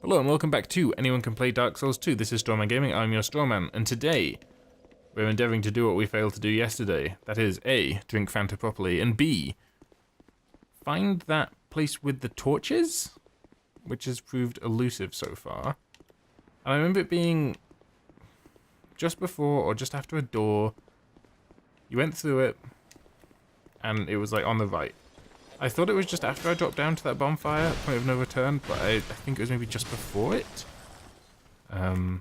Hello and welcome back to Anyone Can Play Dark Souls 2. This is Strawman Gaming, I'm your Strawman, and today we're endeavouring to do what we failed to do yesterday. That is, A, drink Fanta properly, and B, find that place with the torches, which has proved elusive so far. And I remember it being just before or just after a door. You went through it, and it was like on the right. I thought it was just after I dropped down to that bonfire, point of no return, but I think it was maybe just before it. So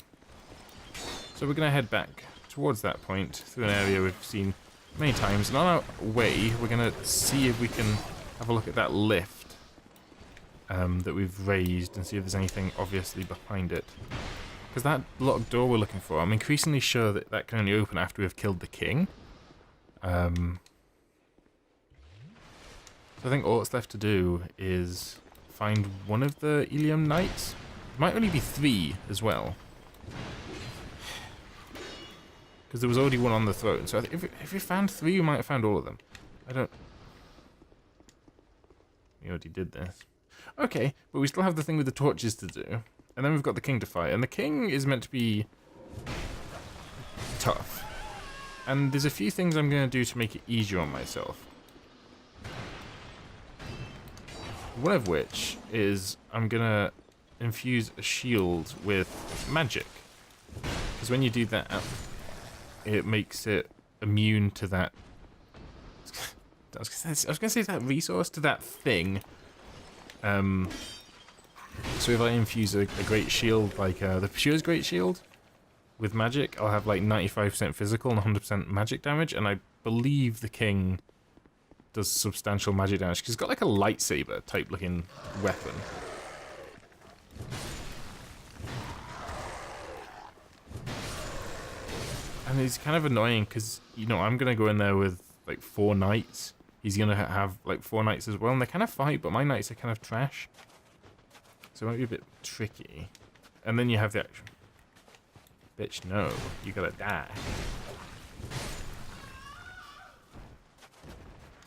we're going to head back towards that point, through an area we've seen many times, and on our way, we're going to see if we can have a look at that lift that we've raised, and see if there's anything obviously behind it. Because that locked door we're looking for, I'm increasingly sure that that can only open after we've killed the king. So I think all that's left to do is find one of the Ilium Knights. There might only be 3 as well, because there was already one on the throne. So I think if we found 3, we might have found all of them. We already did this. Okay, but we still have the thing with the torches to do. And then we've got the king to fight. And the king is meant to be tough. And there's a few things I'm going to do to make it easier on myself. One of which is I'm going to infuse a shield with magic. Because when you do that, it makes it immune to that... I was going to say that resource, to that thing. So if I infuse a great shield, like the Pursuer's Great Shield, with magic, I'll have like 95% physical and 100% magic damage, and I believe the king does substantial magic damage, because he's got like a lightsaber type looking weapon. And it's kind of annoying, because, you know, I'm going to go in there with like 4 knights. He's going to have like 4 knights as well, and they kind of fight, but my knights are kind of trash. So it might be a bit tricky. And then you have the actual... Bitch, no. You gotta die.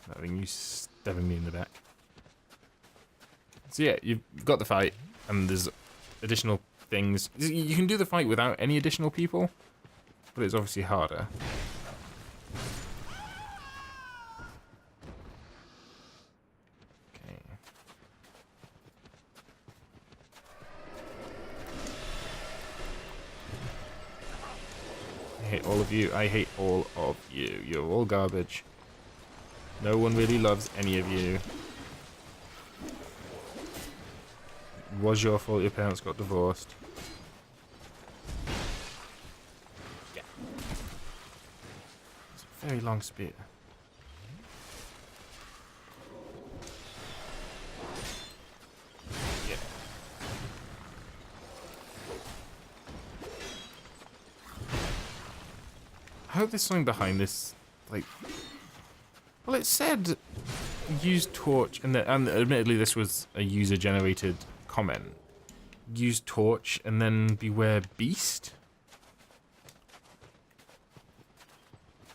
Not having you stabbing me in the back. So yeah, you've got the fight, and there's additional things. You can do the fight without any additional people, but it's obviously harder. I hate all of you. I hate all of you. You're all garbage. No one really loves any of you. It was your fault your parents got divorced. Yeah. It's a very long spear. Yeah. I hope there's something behind this, like... Well, it said use torch, and admittedly this was a user-generated comment. Use torch and then beware beast?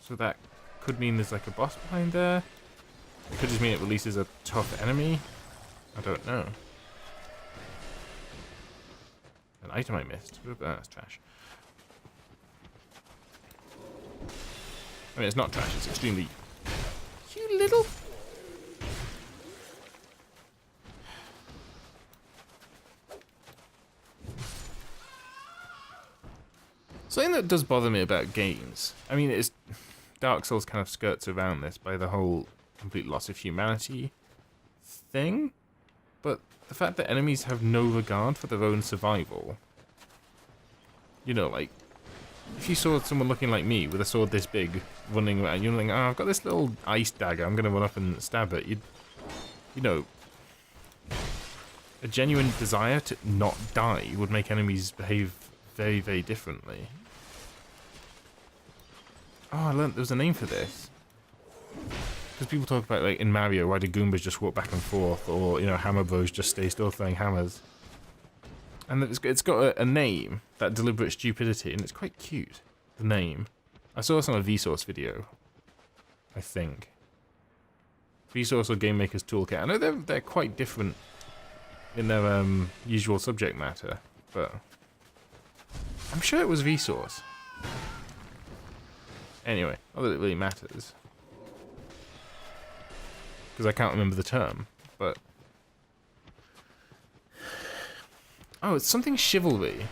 So that could mean there's like a boss behind there. It could just mean it releases a tough enemy. I don't know. An item I missed. Oh, that's trash. I mean, it's not trash, it's extremely... You little... Something that does bother me about games, I mean, it's... Dark Souls kind of skirts around this by the whole complete loss of humanity thing, but the fact that enemies have no regard for their own survival. You know, like... If you saw someone looking like me with a sword this big running around, you're like, oh, I've got this little ice dagger, I'm going to run up and stab it. You know, a genuine desire to not die would make enemies behave very, very differently. Oh, I learned there was a name for this. Because people talk about, like, in Mario, why do Goombas just walk back and forth, or, you know, Hammer Bros just stay still throwing hammers. And it's got a name, that deliberate stupidity, and it's quite cute, the name. I saw this on a Vsauce video, I think. Vsauce or Game Maker's Toolkit. I know they're quite different in their usual subject matter, but I'm sure it was Vsauce. Anyway, not that it really matters, because I can't remember the term, but... Oh, it's something chivalry.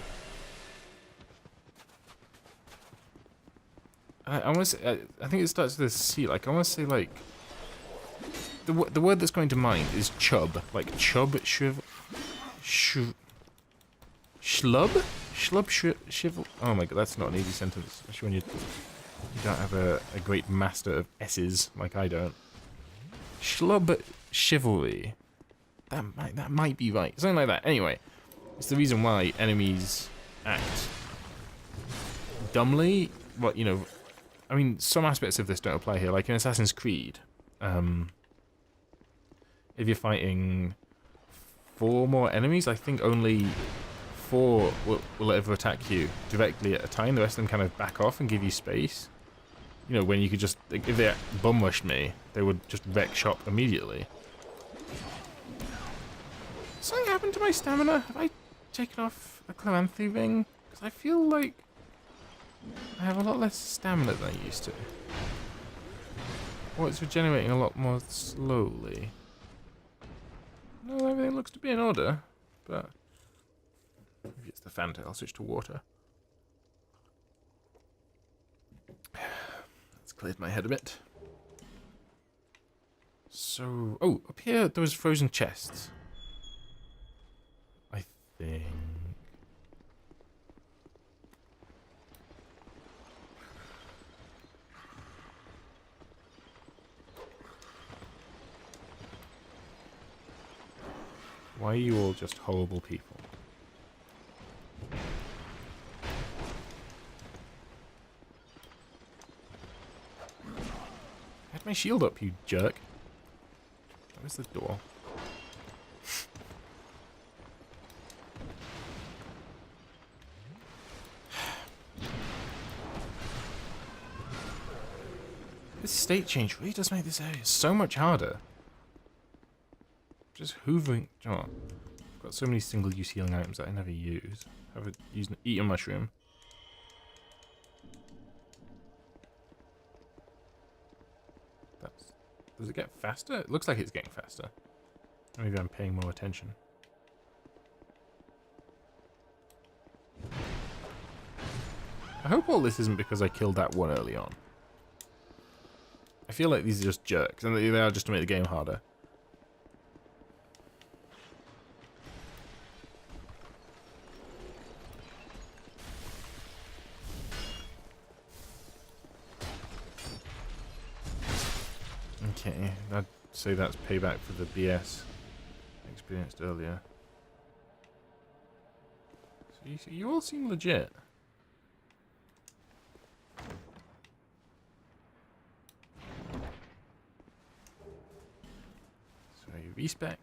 I want to say, I think it starts with a C, like, I want to say, like... The word that's going to mind is chub, like chub, shlub? Shivel? Oh my god, that's not an easy sentence, especially when you don't have a great master of S's like I don't. Shlub chivalry. That might be right. Something like that. Anyway, it's the reason why enemies act dumbly. Well, you know, I mean, some aspects of this don't apply here. Like in Assassin's Creed, if you're fighting 4 more enemies, I think only 4 will ever attack you directly at a time. The rest of them kind of back off and give you space. You know, when you could just, like, if they bum rushed me, they would just wreck shop immediately. Something happened to my stamina? Have I taken off a Chloranthy ring? Because I feel like I have a lot less stamina than I used to. Or it's regenerating a lot more slowly. No, everything looks to be in order, but maybe it's the Fanta. I'll switch to water. That's cleared my head a bit. So, oh, up here there was frozen chests. I think. Why are you all just horrible people? I had my shield up, you jerk. Where's the door? This state change really does make this area so much harder. Just hoovering. Oh, I've got so many single-use healing items that I never use. Eat a mushroom. Does it get faster? It looks like it's getting faster. Maybe I'm paying more attention. I hope all this isn't because I killed that one early on. I feel like these are just jerks, and they are just to make the game harder. Okay, I'd say that's payback for the BS I experienced earlier. So you all seem legit. So respec.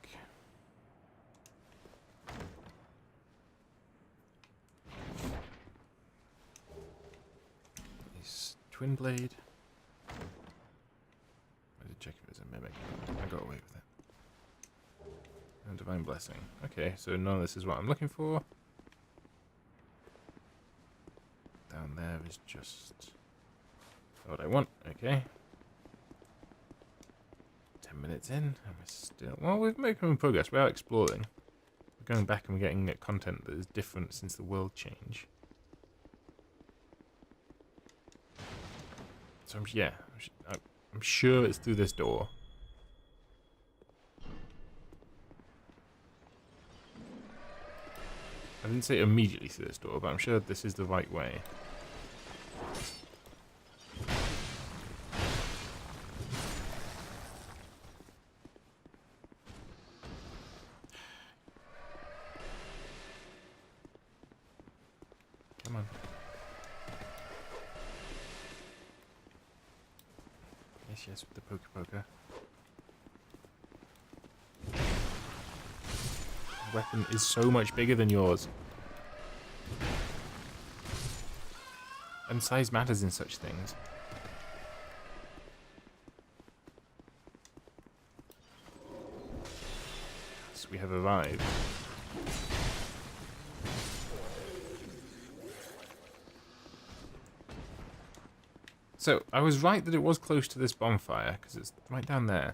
This twin blade. Check if it's a mimic. I got away with it. And divine blessing. Okay, so none of this is what I'm looking for. Down there is just what I want. Okay. 10 minutes in, and we're still. Well, we're making progress. We are exploring. We're going back and we're getting content that is different since the world change. So yeah. I'm sure it's through this door. I didn't say immediately through this door, but I'm sure this is the right way. Come on. Yes, with the poker. The weapon is so much bigger than yours. And size matters in such things. Yes, we have arrived. So, I was right that it was close to this bonfire, because it's right down there.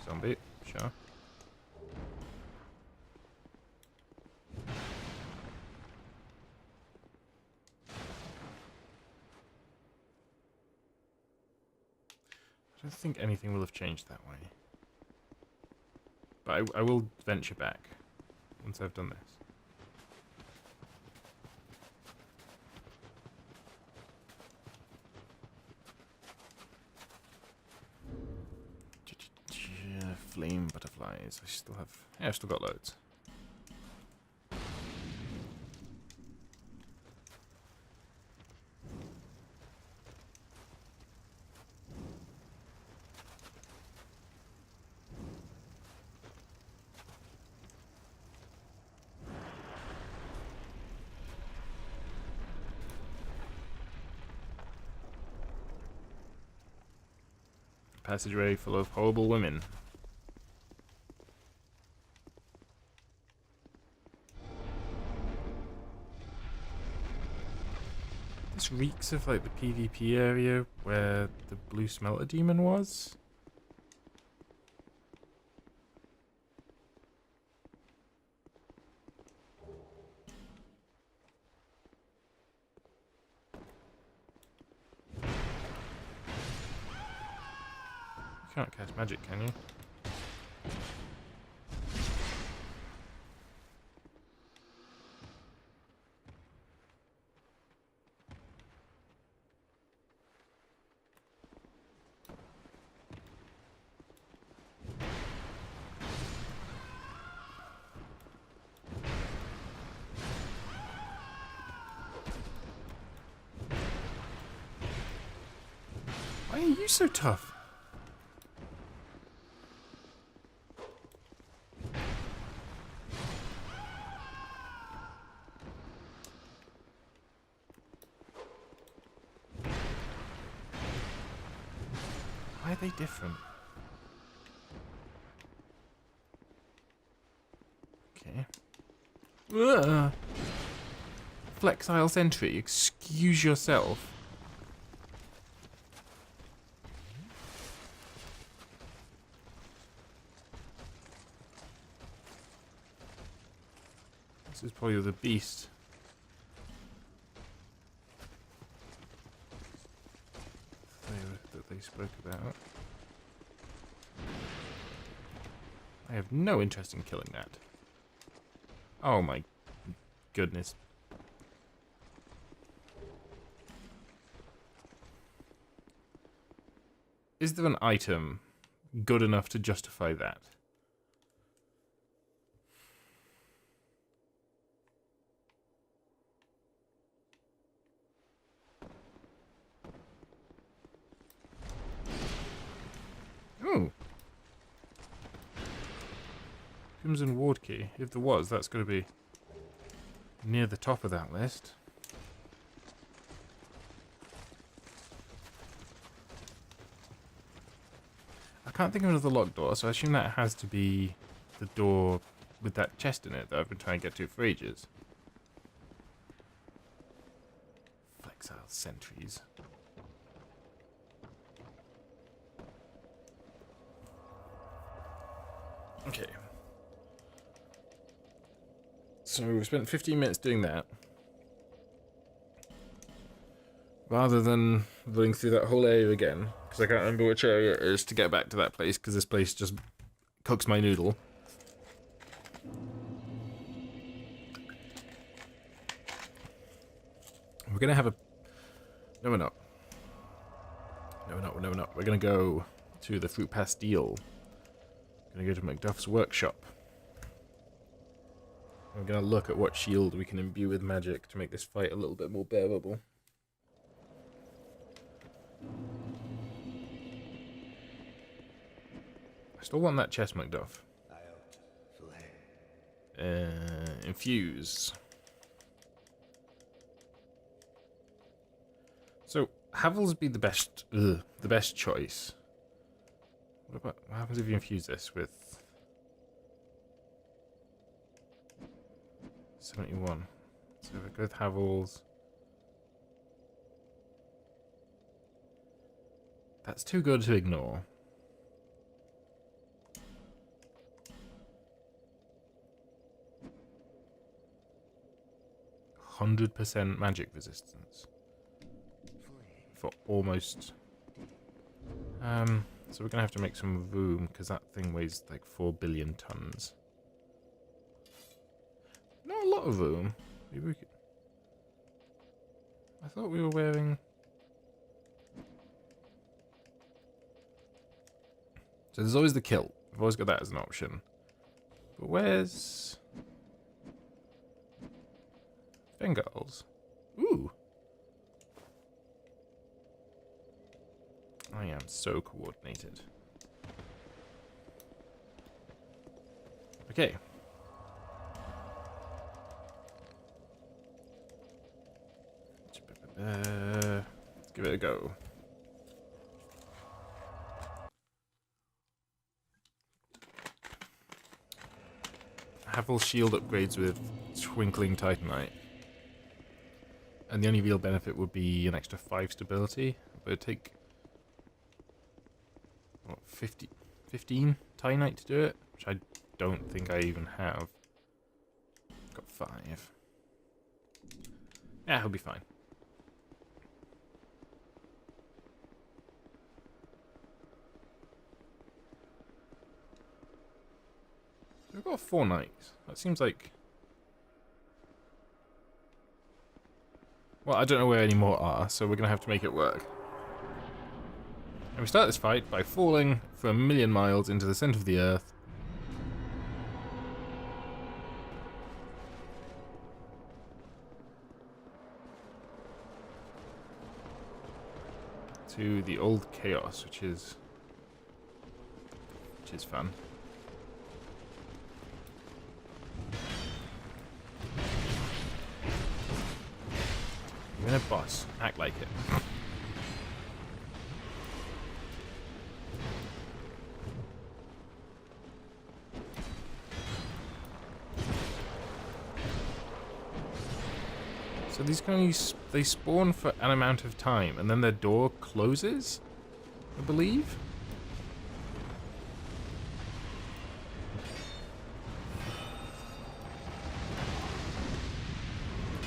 Zombie, sure. I don't think anything will have changed that way. But I will venture back once I've done this. Flame butterflies. I still have... Yeah, I've still got loads. Passageway full of horrible women. This reeks of like the PvP area where the blue smelter demon was. You can't cast magic, can you? Why are you so tough? Why are they different? Okay. Ugh. Flexile sentry, excuse yourself. This is probably the beast. That they spoke about. I have no interest in killing that. Oh my goodness. Is there an item good enough to justify that? Oh. Crimson Ward Key. If there was, that's going to be near the top of that list. I can't think of another locked door, so I assume that has to be the door with that chest in it that I've been trying to get to for ages. Flexile sentries. Okay. So we spent 15 minutes doing that. Rather than running through that whole area again, because I can't remember which area it is to get back to that place, because this place just cooks my noodle. We're going to have a... No, we're not. No, we're not. No, we're not. We're going to go to the Fruit Pastille. We're going to go to Macduff's workshop. We're going to look at what shield we can imbue with magic to make this fight a little bit more bearable. I still want that chest, Macduff. Infuse. So, Havel's be the best choice. What happens if you infuse this with 71. So if I go with Havel's... That's too good to ignore. %100% magic resistance. For almost... so we're gonna have to make some room, because that thing weighs like 4 billion tons. Not a lot of room. Maybe we could... I thought we were wearing... So there's always the kilt. I've always got that as an option. But where's... Bengals? Ooh. I am so coordinated. Okay. Let's give it a go. Havel shield upgrades with twinkling titanite. And the only real benefit would be an extra 5 stability. But it'd take... what, 15 titanite to do it? Which I don't think I even have. Got 5. Yeah, he'll be fine. So we've got 4 knights. That seems like... Well, I don't know where any more are, so we're going to have to make it work. And we start this fight by falling for 1,000,000 miles into the center of the earth. To the old chaos, which is fun. You're in a boss. Act like it. So these guys, they spawn for an amount of time, and then their door closes, I believe?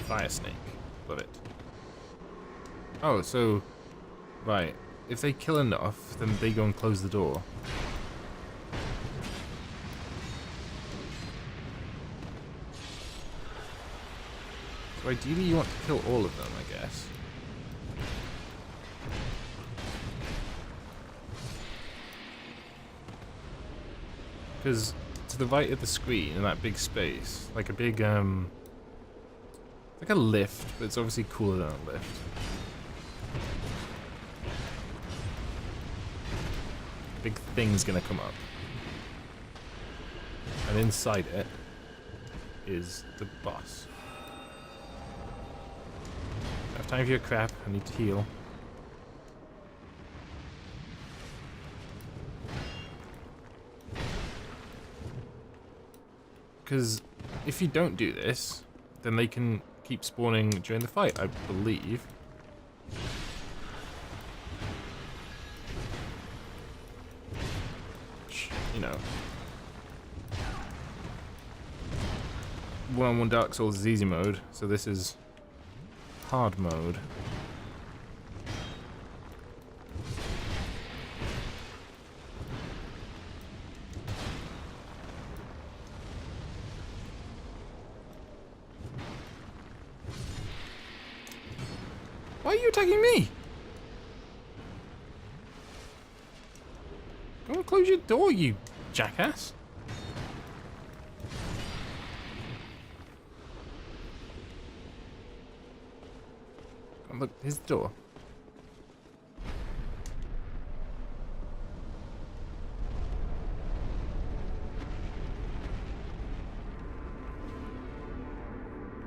Fire snake. Love it. Oh, so... Right. If they kill enough, then they go and close the door. So ideally you want to kill all of them, I guess. Because to the right of the screen, in that big space, like a big, like a lift, but it's obviously cooler than a lift. Big thing's gonna come up. And inside it is the boss. I have time for your crap, I need to heal. Because if you don't do this, then they can keep spawning during the fight, I believe. You know. 1-on-1 Dark Souls is easy mode, so this is hard mode. Why are you attacking me? Go and close your door, you jackass. Oh, look, here's the door.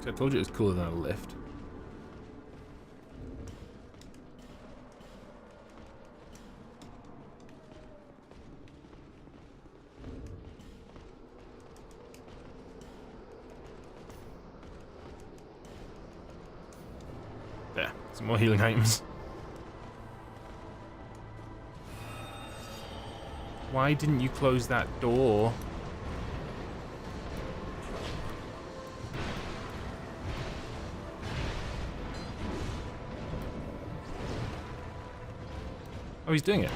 So I told you it was cooler than a lift. Some more healing items. Why didn't you close that door? Oh, he's doing it.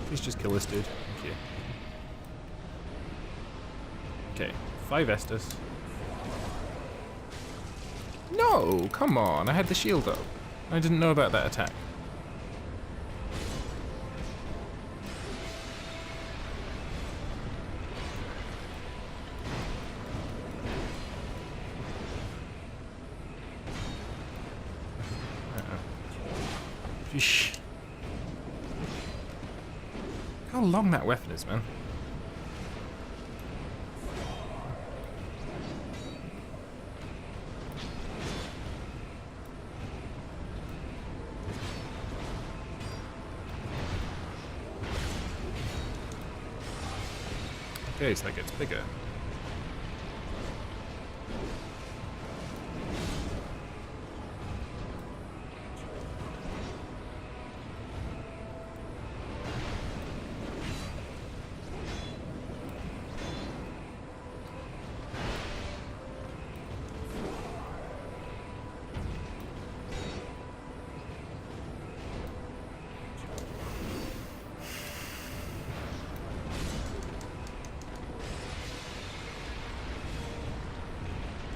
Please just kill this dude. Thank you. Okay, 5 Estus. No, come on, I had the shield up. I didn't know about that attack. Sheesh. How long that weapon is, man. Okay, so that gets bigger.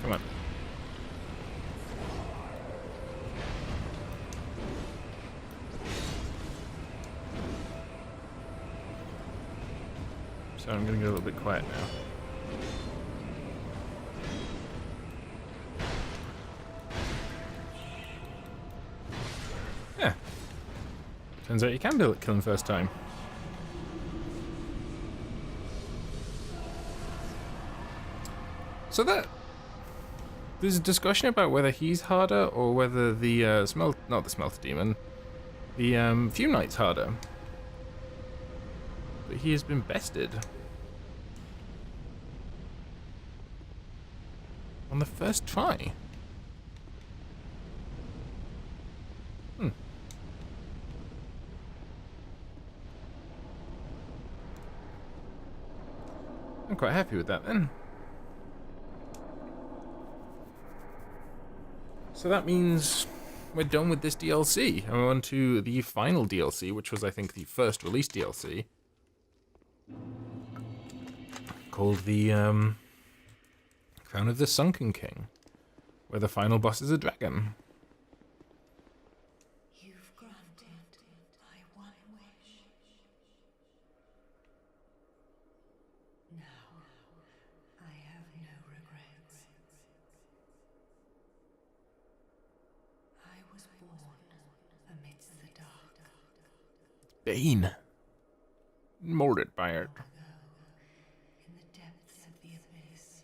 Come on. So I'm going to get a little bit quiet now. Yeah. Turns out you can kill him first time. So there's a discussion about whether he's harder or whether the not the Smelter Demon, the Fume Knight's harder. But he has been bested. On the first try. I'm quite happy with that then. So that means we're done with this DLC, and we're on to the final DLC, which was, I think, the first released DLC, called the Crown of the Sunken King, where the final boss is a dragon. You've granted my one wish. Now, I have no regrets. I was born amidst the dark. Bane. Molded by it. In the depths of the abyss,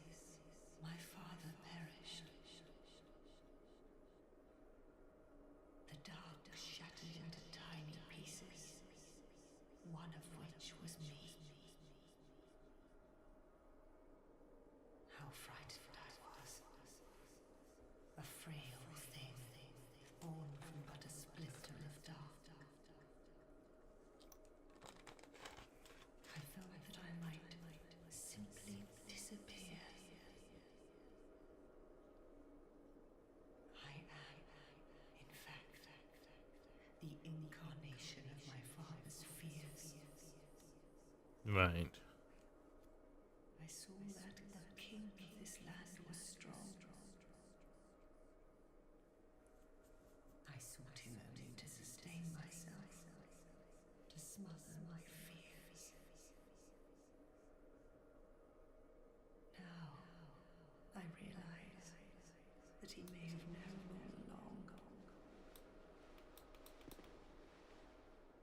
my father perished. The dark shattered into tiny pieces, one of which was me. How frightened I was. A frail thing, born from but a splinter of dark. I felt that I might simply disappear. I am, in fact, the incarnation of my father's fears. Right. I saw that the king of this land was strong. I sought him only to sustain myself, to smother my fears. Now, I realize that he may have known all along.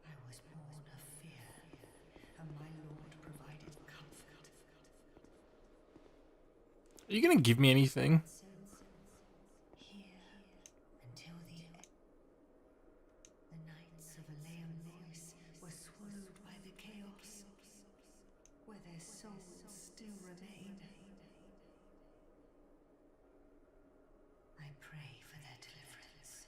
I was born of fear, and my Lord provided comfort. Are you gonna give me anything? Here, until the nights of Aleum voice were swallowed by the chaos, where their souls still remain. I pray for their deliverance.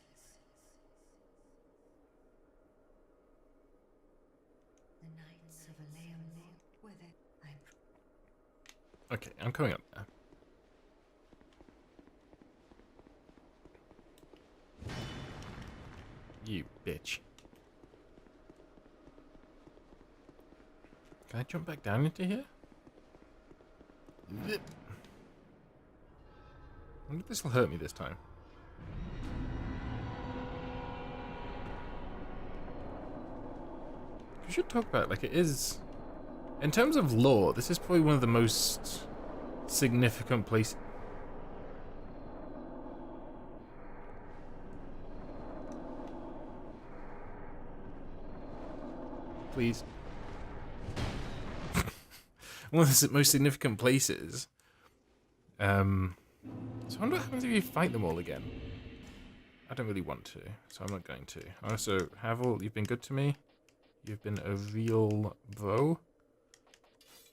The nights of Aleum voice, where Okay, I'm coming up there. You bitch. Can I jump back down into here? I wonder if this will hurt me this time. We should talk about, like, it is... In terms of lore, this is probably one of the most significant places... Please. One of the most significant places. So I wonder what happens if you fight them all again. I don't really want to, so I'm not going to. Also, Havel, you've been good to me. You've been a real bro.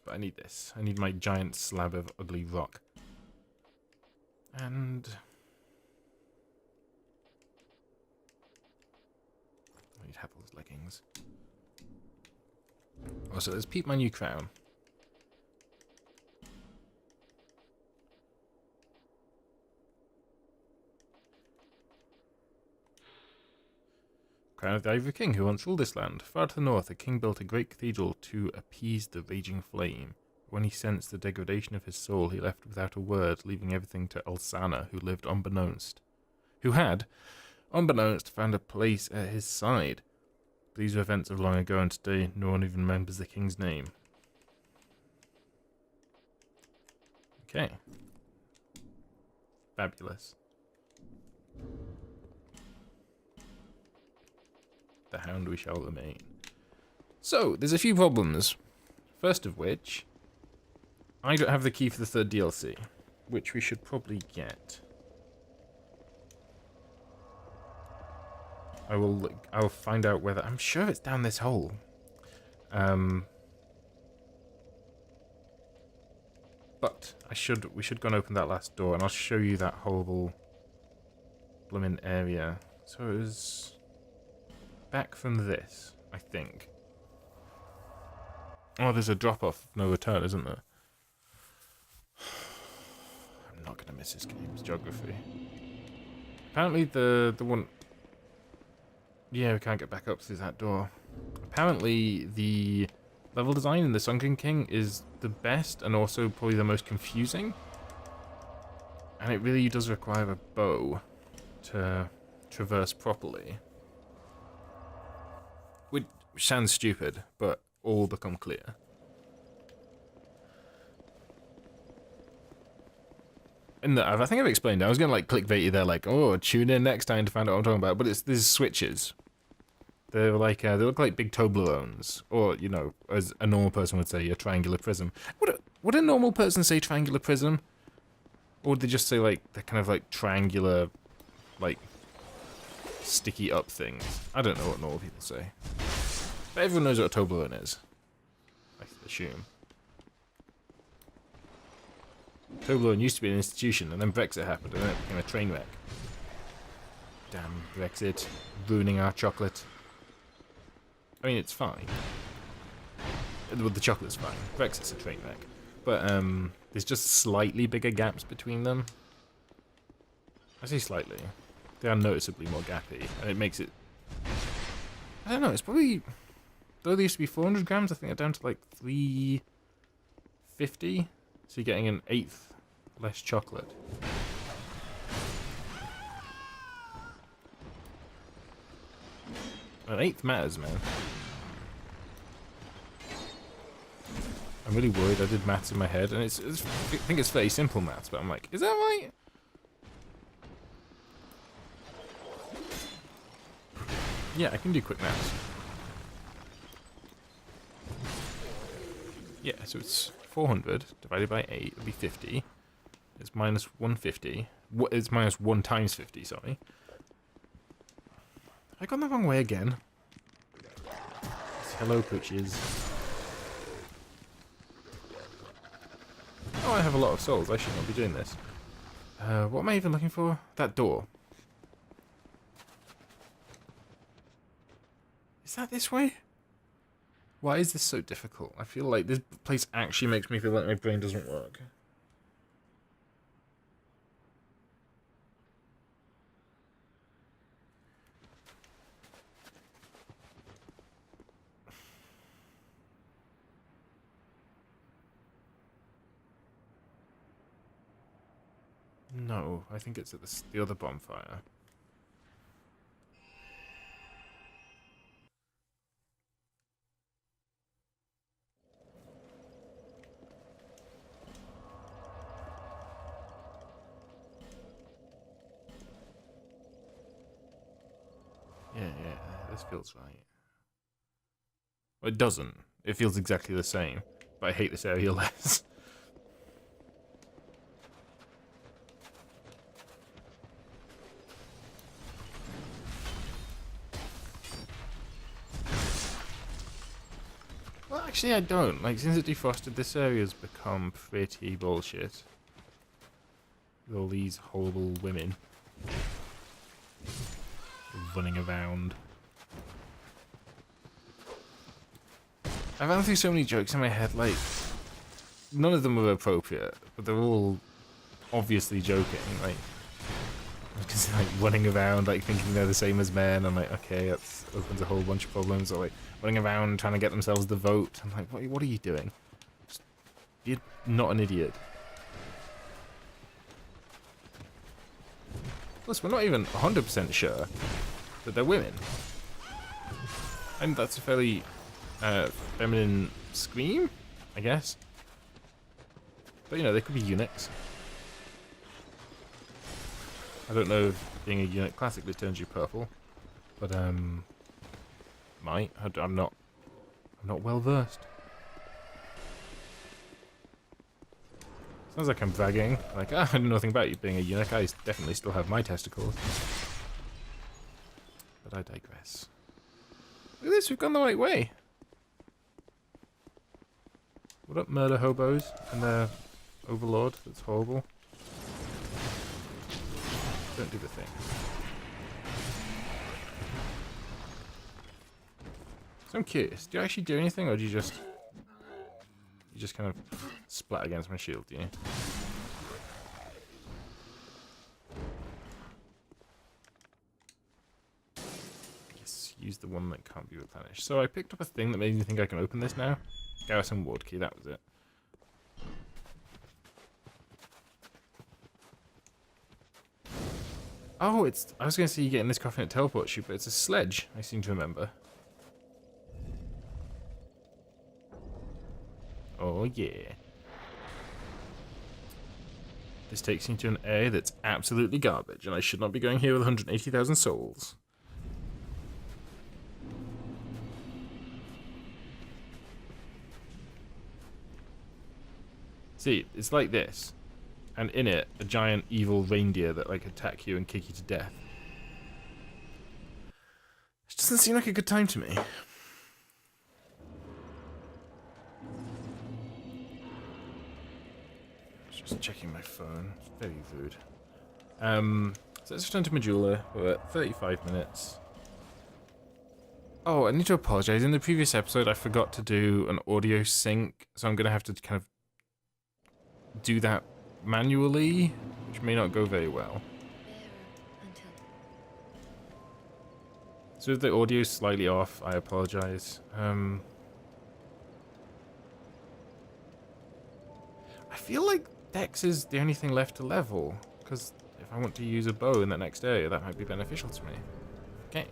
But I need this. I need my giant slab of ugly rock. And... I need Havel's leggings. Also, let's peep my new crown. Crown of the Ivory King, who once ruled this land. Far to the north, a king built a great cathedral to appease the raging flame. When he sensed the degradation of his soul, he left without a word, leaving everything to Elsana, who lived unbeknownst. Who had, unbeknownst, found a place at his side. These are events of long ago, and today no one even remembers the king's name. Okay. Fabulous. The hound we shall remain. So, there's a few problems. First of which, I don't have the key for the third DLC, which we should probably get. I'll find out whether... I'm sure it's down this hole. But we should go and open that last door, and I'll show you that horrible blooming area. So it was back from this, I think. Oh, there's a drop-off, no return, isn't there? I'm not gonna miss this game's geography. Apparently the one... Yeah, we can't get back up through that door. Apparently, the level design in the Sunken King is the best and also probably the most confusing. And it really does require a bow to traverse properly. Which sounds stupid, but all will become clear. I think I've explained it. I was going to like clickbait you there, like, oh, tune in next time to find out what I'm talking about. But there's switches. They're like, they look like big Toblerones. Or, you know, as a normal person would say, a triangular prism. Would a normal person say triangular prism? Or would they just say, like, they're kind of like triangular, like, sticky up things? I don't know what normal people say. But everyone knows what a Toblerone is. I assume. Toblerone used to be an institution, and then Brexit happened, and then it became a train wreck. Damn Brexit, ruining our chocolate. I mean, it's fine. Well, the chocolate's fine. Brexit's a train wreck. But, there's just slightly bigger gaps between them. I say slightly. They are noticeably more gappy, and it makes it... I don't know, it's probably... Though they used to be 400 grams, I think they're down to like 350. So you're getting an eighth less chocolate. An eighth matters, man. I'm really worried. I did maths in my head, and I think it's fairly simple maths, but I'm like, is that right? Yeah, I can do quick maths. Yeah, so it's 400 divided by 8 would be 50. It's minus 150. It's minus 1 times 50, sorry. Have I gone the wrong way again? Hello, coaches. Oh, I have a lot of souls. I should not be doing this. What am I even looking for? That door. Is that this way? Why is this so difficult? I feel like this place actually makes me feel like my brain doesn't work. No, I think it's at the other bonfire. Yeah, this feels right. Well, it doesn't. It feels exactly the same, but I hate this area less. Well, actually I don't. Like, since it defrosted, this area's become pretty bullshit. With all these horrible women running around. I've run through so many jokes in my head, like, none of them are appropriate, but they're all obviously joking, like, just like running around, like, thinking they're the same as men. I'm like, okay, that opens a whole bunch of problems. Or like running around trying to get themselves the vote. I'm like, what are you doing? Just, you're not an idiot. Plus, we're not even 100% sure that they're women. And that's a fairly feminine scream, I guess. But you know, they could be eunuchs. I don't know if being a eunuch classically turns you purple, but might. I'm not well versed. Sounds like I'm bragging. Like, I know nothing about you being a eunuch. I definitely still have my testicles. But I digress. Look at this, we've gone the right way. What up, murder hobos and their overlord? That's horrible. Don't do the thing. So I'm curious, do you actually do anything, or do you just kind of splat against my shield, do you? Yes, use the one that can't be replenished. So I picked up a thing that made me think I can open this now. Garrison ward key, that was it. Oh, I was going to say you get in this coffin, it teleports you, but it's a sledge, I seem to remember. Oh, yeah. This takes me to an area that's absolutely garbage, and I should not be going here with 180,000 souls. See, it's like this. And in it, a giant evil reindeer that like attack you and kick you to death. It doesn't seem like a good time to me. Just checking my phone. It's very rude. So let's return to Majula. We're at 35 minutes. Oh, I need to apologize. In the previous episode, I forgot to do an audio sync, so I'm going to have to kind of do that manually, which may not go very well. So if the audio's slightly off, I apologize. I feel like Dex is the only thing left to level, because if I want to use a bow in the next area, that might be beneficial to me. Okay.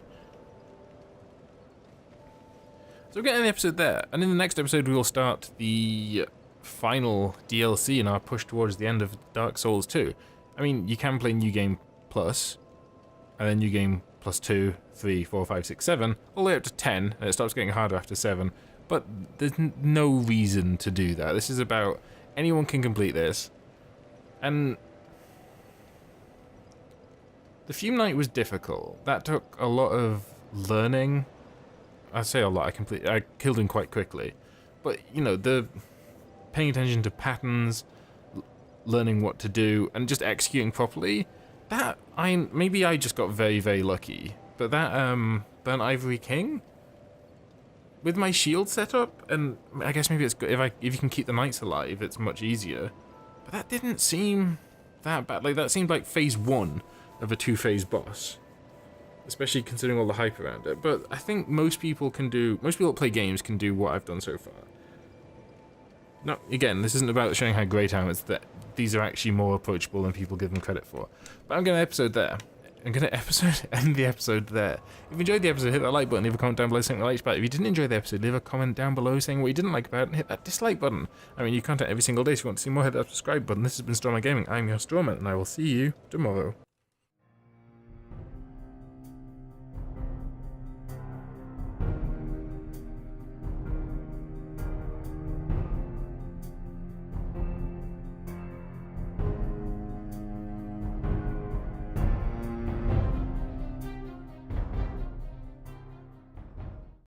So we're getting the episode there, and in the next episode we will start the final DLC in our push towards the end of Dark Souls 2. I mean, you can play New Game Plus, and then New Game plus 2, 3, 4, 5, 6, 7, all the way up to 10, and it stops getting harder after 7. But there's no reason to do that. This is about anyone can complete this. And the Fume Night was difficult. That took a lot of learning. I say a lot, I killed him quite quickly. But, you know, the paying attention to patterns, learning what to do, and just executing properly, maybe I just got very, very lucky. But that, Burnt Ivory King, with my shield set up, and I guess maybe it's good if you can keep the knights alive, it's much easier. But that didn't seem that bad. Like, that seemed like phase 1 of a 2-phase boss, especially considering all the hype around it. But I think most people that play games can do what I've done so far. No, again, this isn't about showing how great I am, it's that these are actually more approachable than people give them credit for. But I'm going to end the episode there. If you enjoyed the episode, hit that like button, leave a comment down below saying what you liked about it. If you didn't enjoy the episode, leave a comment down below saying what you didn't like about it, and hit that dislike button. I mean, you content every single day, so if you want to see more, hit that subscribe button. This has been Drangleic Gaming. I'm your Strawman, and I will see you tomorrow.